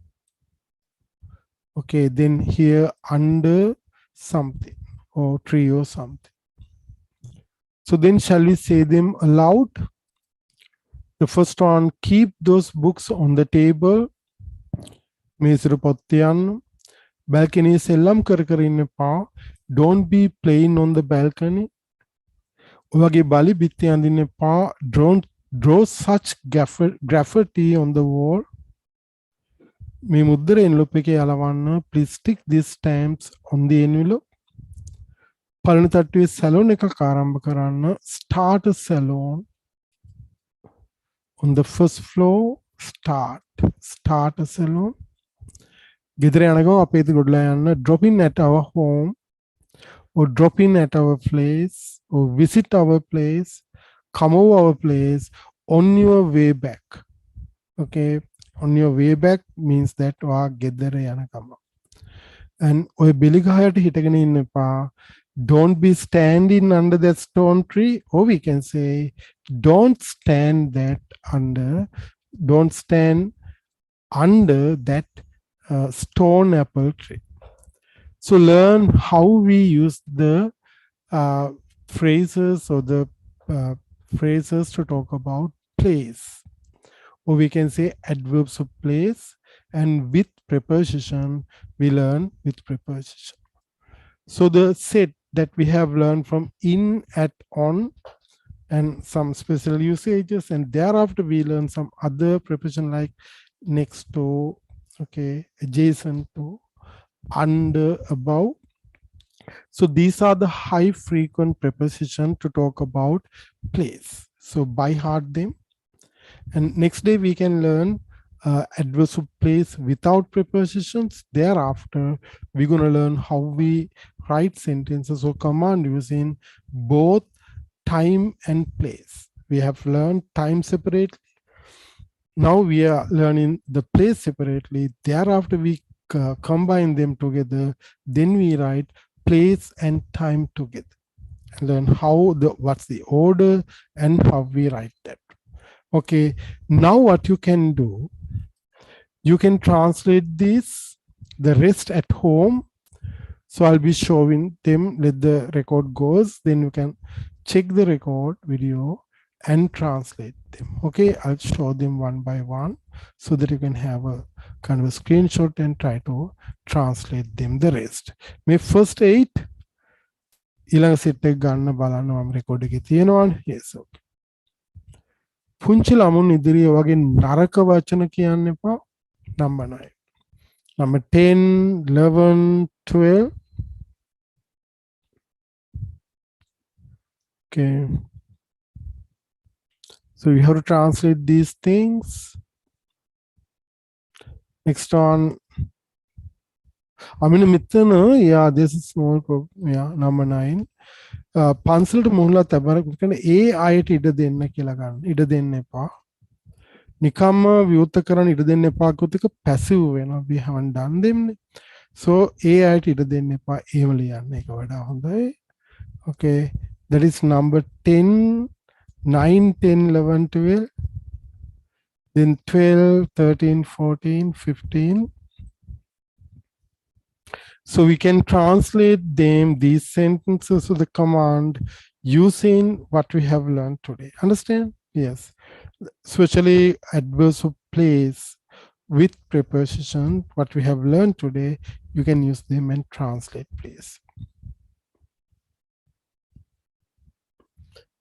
Okay, then here under something or tree or something. So then shall we say them aloud? The first one, keep those books on the table. Mesuru pottiyan. Balcony sellam kar kar inna pa. Don't be playing on the balcony. ඔයගේ බලි බිත්ති අඳින්න එපා. Don't draw such graffiti on the wall. මේ මුද්දර envelope එකේ යලවන්න. Please stick these stamps on the envelope. පළවෙනි තට්ටුවේ salon එකක් ආරම්භ කරන්න. Start a salon. On the first floor, start a salon. ගෙදර යන ගමන් අපේ ඉත ගොඩලා යන්න. Drop in at our home. Or drop in at our place, or visit our place, come over our place on your way back. Okay, on your way back means that gedara yana kama. And oy beligahayata hitagena inna epa. Don't be standing under that stone tree, or we can say don't stand under that stone apple tree. So learn how we use the phrases or the phrases to talk about place. Or we can say adverbs of place, and with preposition, we learn with preposition. So the set that we have learned from in, at, on, and some special usages, and thereafter we learn some other preposition like next to, okay, adjacent to, under, above. So these are the high frequent prepositions to talk about place. So by heart them. And next day we can learn adverbs of place without prepositions. Thereafter we're going to learn how we write sentences or command using both time and place. We have learned time separately. Now we are learning the place separately. Thereafter we combine them together. Then we write place and time together. And learn what's the order and how we write that. Okay, now what you can do, you can translate the rest at home. So I'll be showing them, let the record goes, then you can check the record video and translate them. Okay, I'll show them one by one so that you can have a kind of a screenshot and try to translate them the rest. My first 8 ඊළඟ set එක ගන්න බලන්න මම record එකේ තියෙනවානේ. Yes, okay. පුංචි ළමුන් ඉදිරියේ වගේ නරක වචන කියන්න එපා. Number 9. Number 10, 11, 12. Okay. So you have to translate these things. Next one. I mean, yeah, this is small. Yeah, number 9. පන්සලට මුහුණලා තබන ඒ අයට ඉඩ දෙන්න කියලා ගන්න. ඉඩ දෙන්න එපා. නිකම්ම විවෘත කරන්න ඉඩ දෙන්න එපා කිව්වොත් එක පැසිව් වෙනවා. We haven't done them. So ඒ අයට ඉඩ දෙන්න එපා. එහෙම ලියන්න. ඒක වඩා හොඳයි. Okay, that is number 10, 9, 10, 11, 12. then 12, 13, 14, 15. So we can translate them, these sentences of the command, using what we have learned today. Understand? Yes. Especially adverbs of place with preposition, what we have learned today, you can use them and translate, please.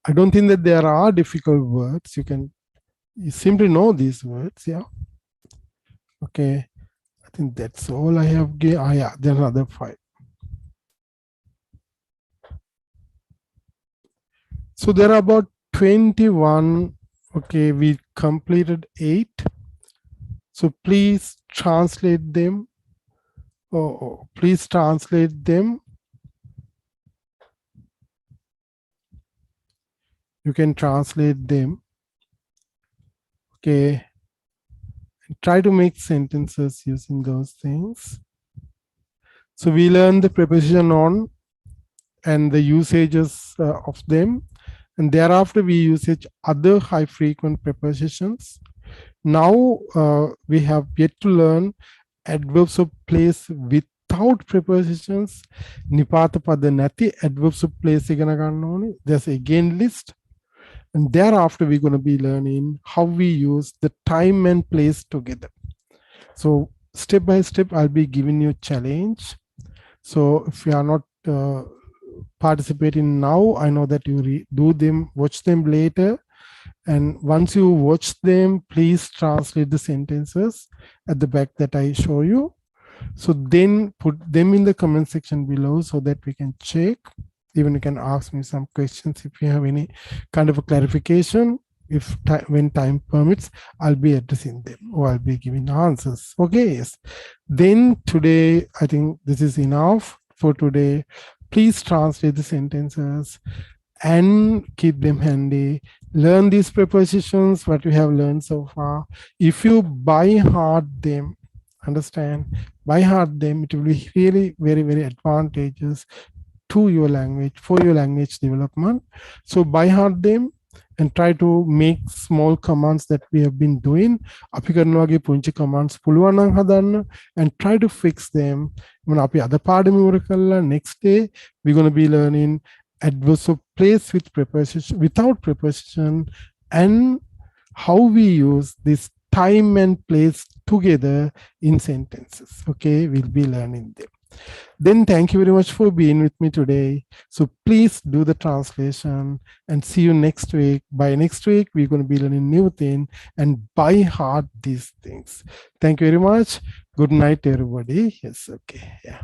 I don't think that there are difficult words. You simply know these words, yeah. Okay. I think that's all I have. Yeah, there are other 5. So there are about 21. Okay, we completed 8. So please translate them. Please translate them. You can translate them. Okay. Try to make sentences using those things. So we learned the preposition on and the usages of them. And thereafter we usage other high frequent prepositions. Now we have yet to learn adverbs of place without prepositions. Nipata pada nati adverbs of place igana ganna ඕනේ. There's again list. And thereafter we're going to be learning how we use the time and place together. So step by step I'll be giving you a challenge. So if you are not participating now, I know that you do them, watch them later. And once you watch them, please translate the sentences at the back that I show you. So then put them in the comment section below so that we can check. Even you can ask me some questions if you have any kind of a clarification. If when time permits, I'll be addressing them or I'll be giving answers. Okay, yes. Then today, I think this is enough for today. Please translate the sentences and keep them handy. Learn these prepositions, what we have learned so far. If you by heart them, understand, by heart them, it will be really very, very advantageous to your language, for your language development. So by heart them and try to make small commands that we have been doing. අපි කරන වගේ පුංචි commands පුළුවන් නම් හදන්න and try to fix them. when අපි අද පාඩම ඉවර කළා, next day we're going to be learning adverbs of place with preposition, without preposition, and how we use this time and place together in sentences. Okay, we'll be learning them. Then thank you very much for being with me today. So please do the translation and see you next week. By next week, we're going to be learning new things and by heart these things. Thank you very much. Good night, everybody. Yes, okay. Yeah.